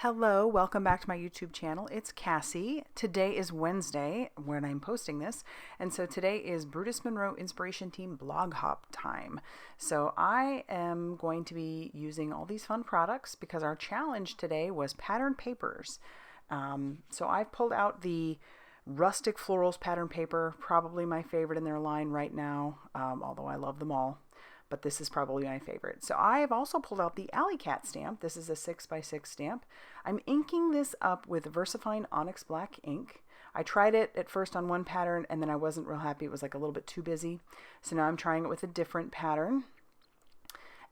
Hello, welcome back to my YouTube channel. It's Cassie. Today is Wednesday when I'm posting this, and so today is Brutus Monroe Inspiration Team Blog Hop time. So I am going to be using all these fun products because our challenge today was pattern papers. So I've pulled out the Rustic Florals pattern paper, probably my favorite in their line right now, although I love them all. But this is probably my favorite. So I have also pulled out the Alley Cat stamp. This is a 6x6 stamp. I'm inking this up with VersaFine Onyx Black ink. I tried it at first on one pattern and then I wasn't real happy. It was like a little bit too busy. So now I'm trying it with a different pattern.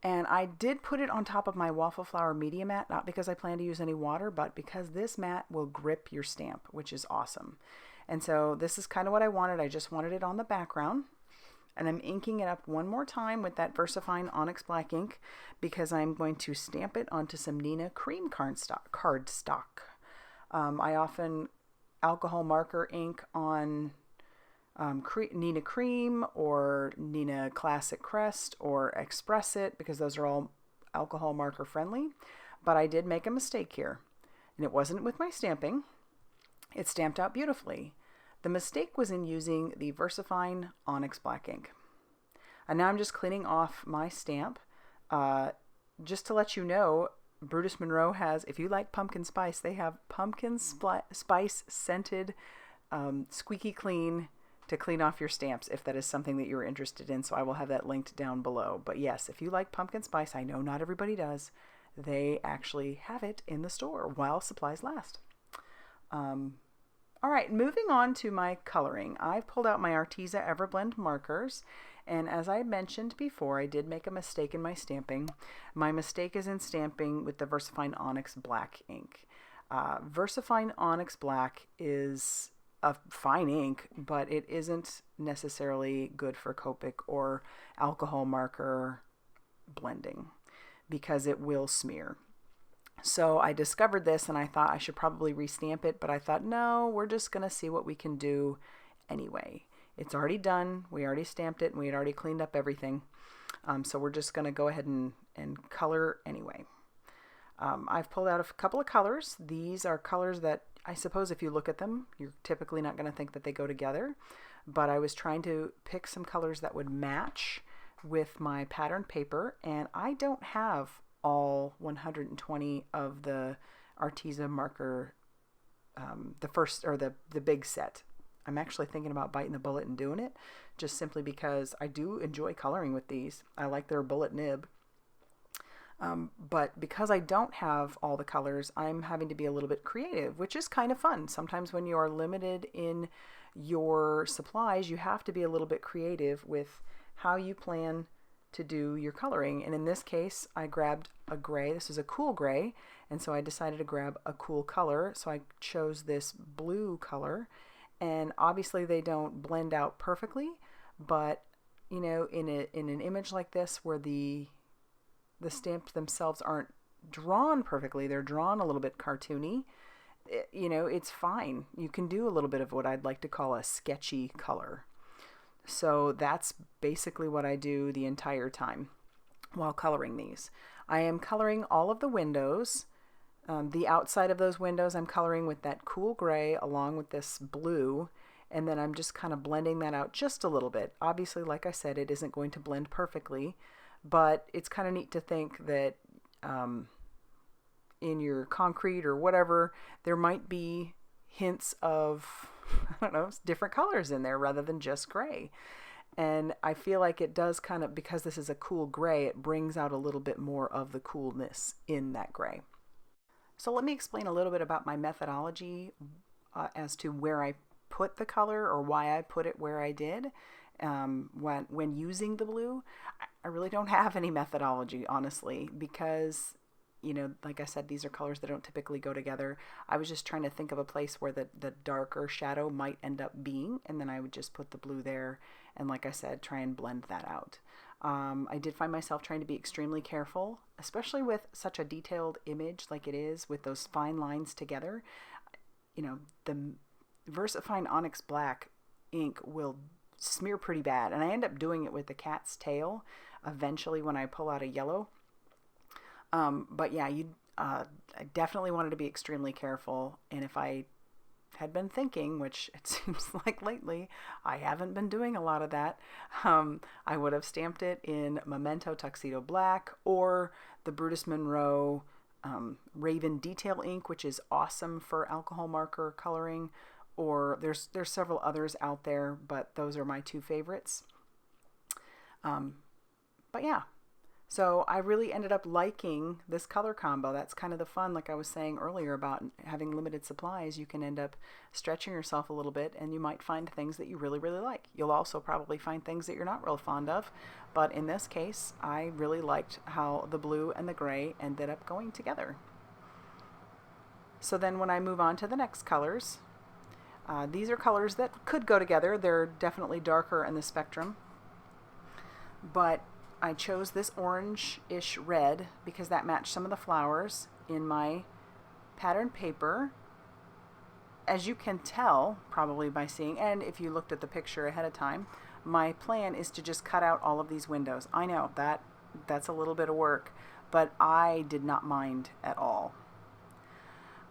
And I did put it on top of my waffle flower media mat, not because I plan to use any water, but because this mat will grip your stamp, which is awesome. And so this is kind of what I wanted. I just wanted it on the background. And I'm inking it up one more time with that VersaFine Onyx Black ink because I'm going to stamp it onto some Neenah cream cardstock. I often alcohol marker ink on Neenah Cream or Neenah Classic Crest or Express It because those are all alcohol marker friendly. But I did make a mistake here, and it wasn't with my stamping. It stamped out beautifully. The mistake was in using the VersaFine Onyx Black ink. And now I'm just cleaning off my stamp. Just to let you know, Brutus Monroe has, if you like pumpkin spice, they have pumpkin spice scented Squeaky Clean to clean off your stamps if that is something that you're interested in. So I will have that linked down below. But yes, if you like pumpkin spice, I know not everybody does, they actually have it in the store while supplies last. All right, moving on to my coloring. I've pulled out my Arteza EverBlend markers, and as I mentioned before, I did make a mistake in my stamping. My mistake is in stamping with the VersaFine Onyx Black ink. VersaFine Onyx Black is a fine ink, but it isn't necessarily good for Copic or alcohol marker blending because it will smear. So I discovered this and I thought I should probably restamp it, but I thought, no, we're just going to see what we can do anyway. It's already done. We already stamped it and we had already cleaned up everything. So we're just going to go ahead and color anyway. I've pulled out a couple of colors. These are colors that I suppose if you look at them, you're typically not going to think that they go together. But I was trying to pick some colors that would match with my pattern paper, and I don't have all 120 of the Arteza marker, the first or the big set. I'm actually thinking about biting the bullet and doing it just simply because I do enjoy coloring with these. I like their bullet nib. But because I don't have all the colors, I'm having to be a little bit creative, which is kind of fun. Sometimes when you are limited in your supplies, you have to be a little bit creative with how you plan to do your coloring. And in this case, I grabbed a gray. This is a cool gray, and so I decided to grab a cool color. So I chose this blue color, and obviously they don't blend out perfectly, but you know, in an image like this where the stamps themselves aren't drawn perfectly, they're drawn a little bit cartoony, you know, it's fine. You can do a little bit of what I'd like to call a sketchy color. So that's basically what I do the entire time while coloring these. I am coloring all of the windows. The outside of those windows I'm coloring with that cool gray along with this blue, and then I'm just kind of blending that out just a little bit. Obviously, like I said, it isn't going to blend perfectly, but it's kind of neat to think that in your concrete or whatever, there might be hints of, I don't know, different colors in there rather than just gray. And I feel like it does kind of, because this is a cool gray, it brings out a little bit more of the coolness in that gray. So let me explain a little bit about my methodology as to where I put the color or why I put it where I did. When using the blue, I really don't have any methodology, honestly, because you know, like I said, these are colors that don't typically go together. I was just trying to think of a place where the darker shadow might end up being, and then I would just put the blue there, and like I said, try and blend that out. I did find myself trying to be extremely careful, especially with such a detailed image like it is, with those fine lines together. You know, the VersaFine Onyx Black ink will smear pretty bad, and I end up doing it with the cat's tail eventually when I pull out a yellow. But yeah, I definitely wanted to be extremely careful, and if I had been thinking, which it seems like lately I haven't been doing a lot of that, I would have stamped it in Memento Tuxedo Black or the Brutus Monroe Raven Detail ink, which is awesome for alcohol marker coloring, or there's several others out there, but those are my two favorites. But yeah, so I really ended up liking this color combo. That's kind of the fun, like I was saying earlier about having limited supplies. You can end up stretching yourself a little bit, and you might find things that you really, really like. You'll also probably find things that you're not real fond of, but in this case, I really liked how the blue and the gray ended up going together. So then when I move on to the next colors, these are colors that could go together. They're definitely darker in the spectrum, but I chose this orange-ish red because that matched some of the flowers in my pattern paper. As you can tell, probably by seeing, and if you looked at the picture ahead of time, my plan is to just cut out all of these windows. I know that's a little bit of work, but I did not mind at all.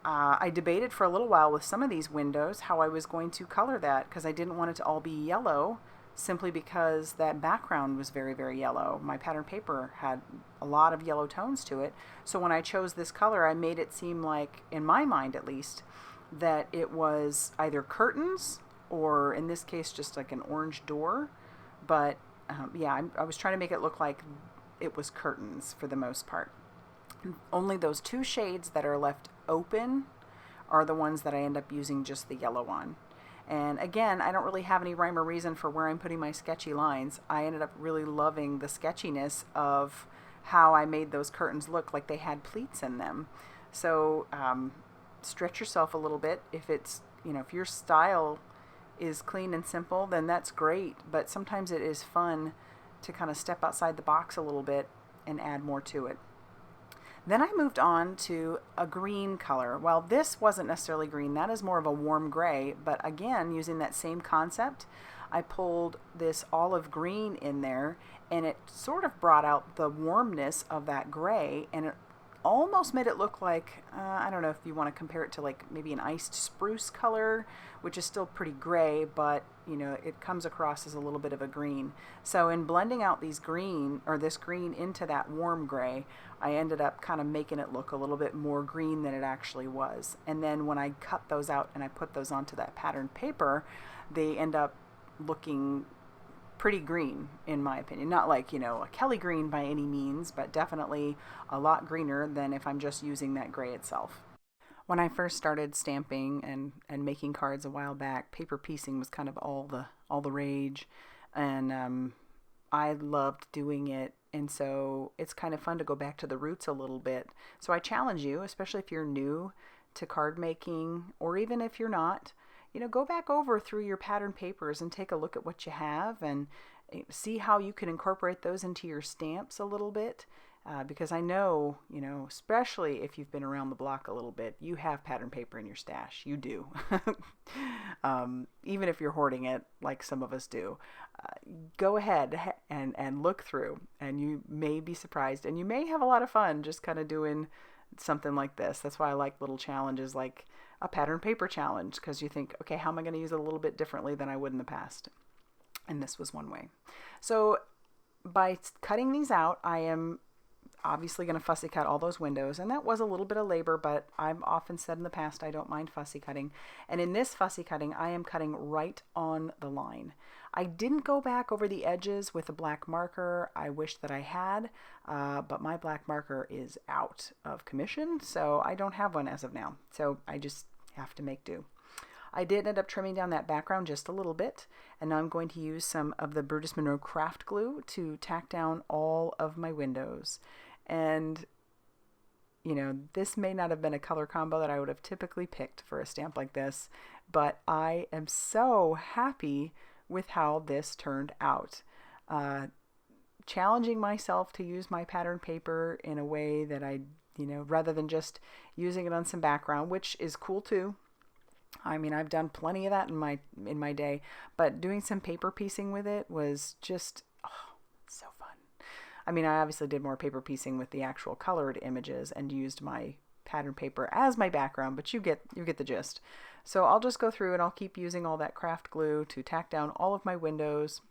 I debated for a little while with some of these windows how I was going to color that, because I didn't want it to all be yellow, simply because that background was very, very yellow. My pattern paper had a lot of yellow tones to it. So when I chose this color, I made it seem like, in my mind at least, that it was either curtains or in this case just like an orange door. But yeah, I was trying to make it look like it was curtains for the most part. Only those two shades that are left open are the ones that I end up using just the yellow on. And again, I don't really have any rhyme or reason for where I'm putting my sketchy lines. I ended up really loving the sketchiness of how I made those curtains look like they had pleats in them. So stretch yourself a little bit. If it's, if your style is clean and simple, then that's great. But sometimes it is fun to kind of step outside the box a little bit and add more to it. Then I moved on to a green color. Well, this wasn't necessarily green. That is more of a warm gray. But again, using that same concept, I pulled this olive green in there, and it sort of brought out the warmness of that gray, and it almost made it look like, I don't know if you want to compare it to like maybe an iced spruce color, which is still pretty gray, but it comes across as a little bit of a green. So in blending out these green, or this green into that warm gray, I ended up kind of making it look a little bit more green than it actually was. And then when I cut those out and I put those onto that pattern paper, they end up looking pretty green, in my opinion. Not like, a Kelly green by any means, but definitely a lot greener than if I'm just using that gray itself. When I first started stamping and making cards a while back, paper piecing was kind of all the rage, and I loved doing it. And so it's kind of fun to go back to the roots a little bit. So I challenge you, especially if you're new to card making, or even if you're not, go back over through your pattern papers and take a look at what you have and see how you can incorporate those into your stamps a little bit. Because I know, especially if you've been around the block a little bit, you have pattern paper in your stash. You do. Even if you're hoarding it, like some of us do. Go ahead and look through, and you may be surprised, and you may have a lot of fun just kind of doing something like this. That's why I like little challenges like a pattern paper challenge, because you think, okay, how am I going to use it a little bit differently than I would in the past? And this was one way. So by cutting these out, I am obviously going to fussy cut all those windows, and that was a little bit of labor, but I've often said in the past I don't mind fussy cutting. And in this fussy cutting, I am cutting right on the line. I didn't go back over the edges with a black marker. I wish that I had, but my black marker is out of commission, so I don't have one as of now. So I just have to make do. I did end up trimming down that background just a little bit, and now I'm going to use some of the Brutus Monroe craft glue to tack down all of my windows. And this may not have been a color combo that I would have typically picked for a stamp like this, but I am so happy with how this turned out. Challenging myself to use my pattern paper in a way that I, rather than just using it on some background, which is cool too. I mean, I've done plenty of that in my day, but doing some paper piecing with it was just so fun. I mean, I obviously did more paper piecing with the actual colored images and used my pattern paper as my background, but you get the gist. So I'll just go through and I'll keep using all that craft glue to tack down all of my windows.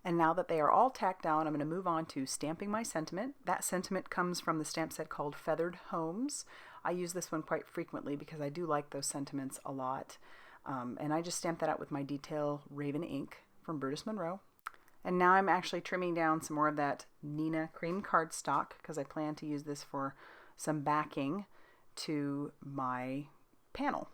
And now that they are all tacked down, I'm going to move on to stamping my sentiment. That sentiment comes from the stamp set called Feathered Homes. I use this one quite frequently because I do like those sentiments a lot. And I just stamped that out with my Detail Raven ink from Brutus Monroe. And now I'm actually trimming down some more of that Neenah cream cardstock because I plan to use this for some backing to my panel.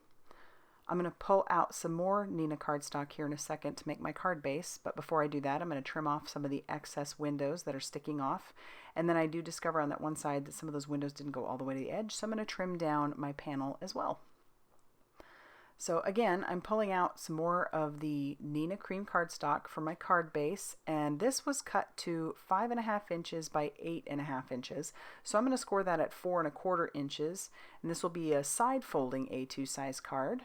I'm going to pull out some more Neenah cardstock here in a second to make my card base, but before I do that, I'm going to trim off some of the excess windows that are sticking off. And then I do discover on that one side that some of those windows didn't go all the way to the edge, so I'm going to trim down my panel as well. So again, I'm pulling out some more of the Neenah cream cardstock for my card base, and this was cut to 5.5 inches by 8.5 inches. So I'm going to score that at 4.25 inches, and this will be a side folding A2 size card.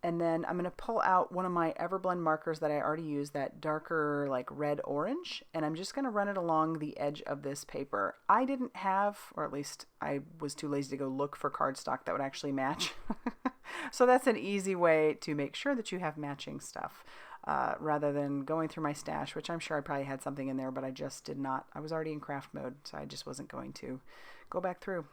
And then I'm going to pull out one of my EverBlend markers that I already used, that darker like red orange, and I'm just going to run it along the edge of this paper. I didn't have, or at least I was too lazy to go look for cardstock that would actually match. So that's an easy way to make sure that you have matching stuff rather than going through my stash, which I'm sure I probably had something in there, but I just did not. I was already in craft mode, so I just wasn't going to go back through.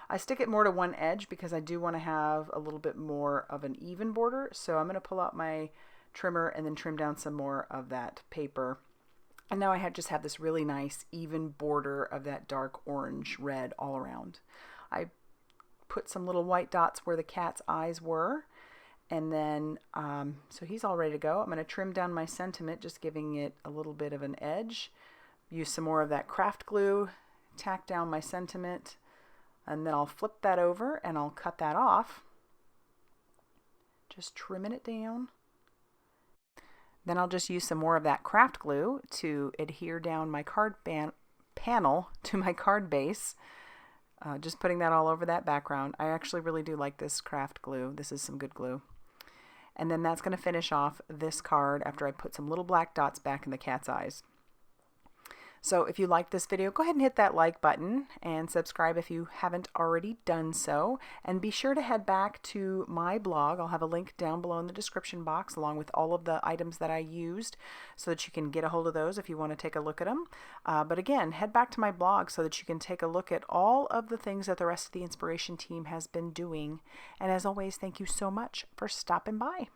I stick it more to one edge because I do want to have a little bit more of an even border. So I'm going to pull out my trimmer and then trim down some more of that paper. And now I just have this really nice even border of that dark orange red all around. I put some little white dots where the cat's eyes were. And then, so he's all ready to go. I'm going to trim down my sentiment, just giving it a little bit of an edge. Use some more of that craft glue, tack down my sentiment. And then I'll flip that over and I'll cut that off. Just trimming it down. Then I'll just use some more of that craft glue to adhere down my card panel to my card base. Just putting that all over that background. I actually really do like this craft glue. This is some good glue. And then that's going to finish off this card after I put some little black dots back in the cat's eyes. So if you like this video, go ahead and hit that like button and subscribe if you haven't already done so. And be sure to head back to my blog. I'll have a link down below in the description box along with all of the items that I used so that you can get a hold of those if you want to take a look at them. But again, head back to my blog so that you can take a look at all of the things that the rest of the inspiration team has been doing. And as always, thank you so much for stopping by.